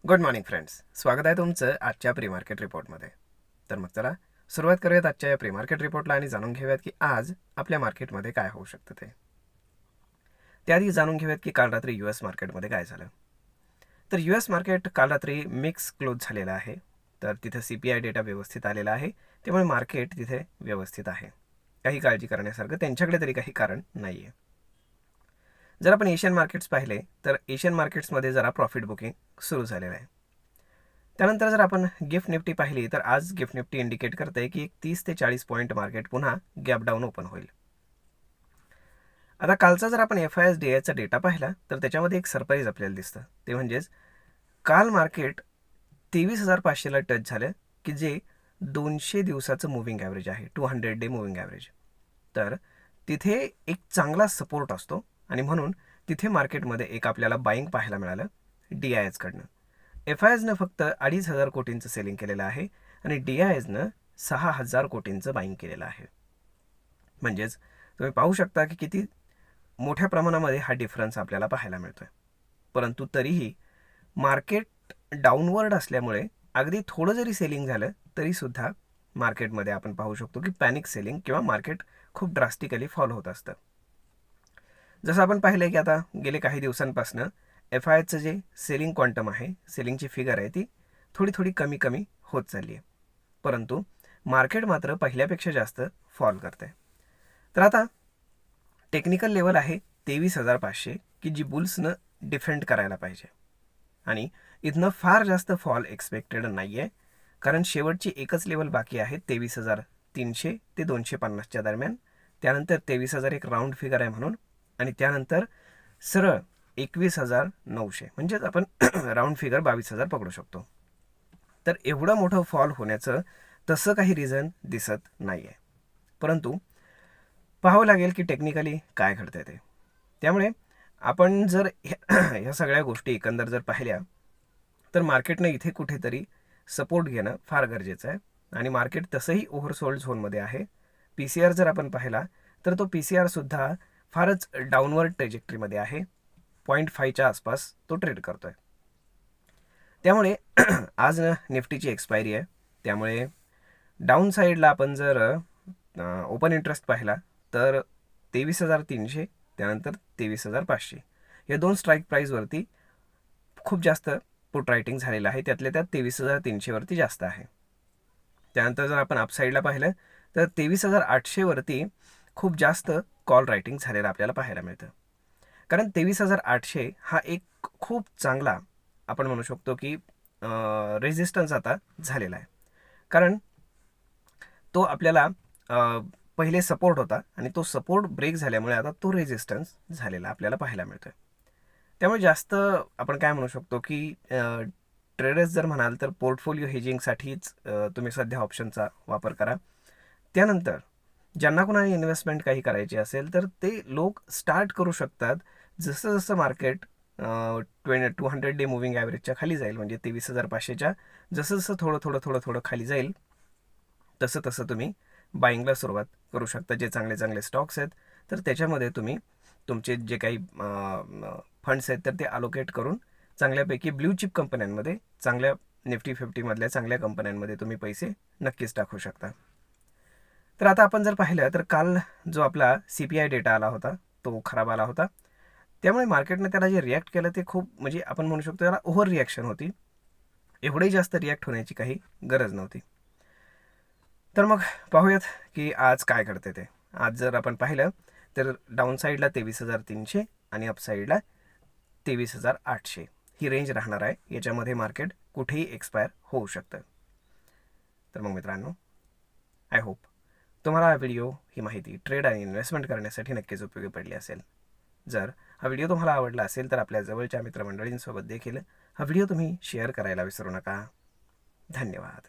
Good morning friends, स्वागत आहे तुमचं आजच्या प्री मार्केट रिपोर्टमध्ये। तर मग चला सुरुवात करूयात आजच्या या प्री मार्केट रिपोर्टला आणि जाणून घेऊयात की आज आपल्या मार्केटमध्ये काय होऊ शकतं ते। त्याआधी जाणून घेऊयात की काल रात्री यूएस मार्केटमध्ये काय झालं। तर यूएस मार्केट काल रात्री मिक्स क्लोज झालेलं आहे। तर तिथे सीपीआय डेटा व्यवस्थित आलेला आहे, त्यामुळे मार्केट तिथे व्यवस्थित आहे। काही काळजी करण्यासारखं त्यांच्याकडे तरी काही कारण नाहीये। जर आपण एशियन मार्केट्स पाहिले तर एशियन मार्केट्समध्ये जरा प्रॉफिट बुकिंग सुरू झालेलं आहे। त्यानंतर जर आपण गिफ्ट निफ्टी पाहिली तर आज गिफ्ट निफ्टी इंडिकेट करते की 30 ते 40 पॉईंट मार्केट पुन्हा गॅप डाऊन ओपन होईल। आता कालचा जर आपण FISDIचा डेटा पाहिला तर त्याच्यामध्ये एक सरप्राईज आपल्याला दिसतं, ते म्हणजेच काल मार्केट 23,500 ला टच झालं, की जे 200 दिवसाचं मूव्हिंग ॲव्हरेज आहे, 200 डे मूव्हिंग ॲव्हरेज। तर तिथे एक चांगला सपोर्ट असतो आणि म्हणून तिथे मार्केटमध्ये एक आपल्याला बाईंग पाहायला मिळालं DIS कडनं। FISनं फक्त 2,500 कोटींचं सेलिंग केलेलं आहे आणि DISनं 6,000 कोटींचं बाईंग केलेलं आहे। म्हणजेच तुम्ही पाहू शकता की किती मोठ्या प्रमाणामध्ये हा डिफरन्स आपल्याला पाहायला मिळतोय। परंतु तरीही मार्केट डाऊनवर्ड असल्यामुळे अगदी थोडं जरी सेलिंग झालं तरी सुद्धा मार्केटमध्ये आपण पाहू शकतो की पॅनिक सेलिंग किंवा मार्केट खूप ड्रास्टिकली फॉल होत असतं। जसं आपण पाहिलंय की आता गेले काही दिवसांपासून FISचं जे सेलिंग क्वांटम आहे, सेलिंगची फिगर आहे, ती थोडी थोडी कमी कमी होत चालली आहे, परंतु मार्केट मात्र पहिल्यापेक्षा जास्त फॉल करते। तर आता टेक्निकल लेवल आहे 23,500 की जी बुल्सनं डिफेंड करायला पाहिजे आणि इथनं फार जास्त फॉल एक्सपेक्टेड नाही आहे, कारण शेवटची एकच लेवल बाकी आहे 23,300 ते 250च्या दरम्यान। त्यानंतर 23,000 एक राऊंड फिगर आहे म्हणून, आणि त्यानंतर सरळ 21,900 म्हणजेच आपण राऊंड फिगर 22,000 पकडू शकतो। तर एवढं मोठं फॉल होण्याचं तसं काही रिझन दिसत नाही आहे, परंतु पाहावं लागेल की टेक्निकली काय घडतंय ते। त्यामुळे आपण जर ह्या सगळ्या गोष्टी एकंदर जर पाहिल्या तर मार्केटनं इथे कुठेतरी सपोर्ट घेणं फार गरजेचं आहे आणि मार्केट तसंही ओव्हरसोल्ड झोनमध्ये आहे। PCR जर आपण पाहिला तर तो PCR सुद्धा फारच डाऊनवर्ड ट्रेजेक्टरीमध्ये आहे, 0.5च्या आसपास तो ट्रेड करतोय। त्यामुळे आज निफ्टीची एक्सपायरी आहे, त्यामुळे डाऊन साईडला आपण जर ओपन इंटरेस्ट पाहिला तर 23,300 त्यानंतर 23,500 या दोन स्ट्राईक प्राईजवरती खूप जास्त पुट रायटिंग झालेलं आहे, त्यातल्या त्यात 23,300 वरती जास्त आहे। त्यानंतर जर आपण अपसाईडला पाहिलं तर 23,800 वरती खूप जास्त कॉल रायटिंग झालेलं आपल्याला पाहायला मिळतं, कारण 23,800 हा एक खूप चांगला आपण म्हणू शकतो की रेजिस्टन्स आता झालेला आहे, कारण तो आपल्याला पहिले सपोर्ट होता आणि तो सपोर्ट ब्रेक झाल्यामुळे आता तो रेजिस्टन्स झालेला आपल्याला पाहायला मिळतोय। त्यामुळे जास्त आपण काय म्हणू शकतो की ट्रेडर्स जर म्हणाल तर पोर्टफोलिओ हेजिंगसाठीच तुम्ही सध्या ऑप्शनचा वापर करा। त्यानंतर ज्यांना कोणाला इन्व्हेस्टमेंट काही करायची असेल तर ते लोक स्टार्ट करू शकतात जसं जसं मार्केट 200 डे मूव्हिंग ॲव्हरेजच्या खाली जाईल, म्हणजे 23,500च्या जसं जसं थोडं थोडं थोडं थोडं खाली जाईल तसं तसं तुम्ही बाईंगला सुरुवात करू शकता। जे चांगले चांगले स्टॉक्स आहेत तर त्याच्यामध्ये तुम्ही तुमचे जे काही फंड्स आहेत तर ते अलोकेट करून चांगल्यापैकी ब्ल्यू चिप कंपन्यांमध्ये, चांगल्या निफ्टी 50 मधल्या चांगल्या कंपन्यांमध्ये तुम्ही पैसे नक्कीच टाकू शकता। तर आता आपण जर पाहिलं तर काल जो आपला CPI डेटा आला होता तो खराब आला होता, त्यामुळे मार्केटने त्याला जे रिॲक्ट केलं ते खूप म्हणजे आपण म्हणू शकतो त्याला ओव्हर रिॲक्शन होती, एवढी जास्त रिॲक्ट होण्याची काही गरज नव्हती। तर मग पाहूयात की आज काय घडते ते। आज जर आपण पाहिलं तर डाऊन साईडला 23,300 आणि अप साईडला 23,800 ही रेंज राहणार आहे, याच्यामध्ये मार्केट कुठेही एक्सपायर होऊ शकतं। तर मग मित्रांनो, आय होप तुम्हाला हा व्हिडिओ, ही माहिती ट्रेड आणि इन्व्हेस्टमेंट करण्यासाठी नक्कीच उपयोगी पडली असेल। जर हा व्हिडिओ तुम्हाला आवडला असेल तर आपल्या जवळच्या मित्रमंडळींसोबत देखील हा व्हिडिओ तुम्ही शेअर करायला विसरू नका। धन्यवाद।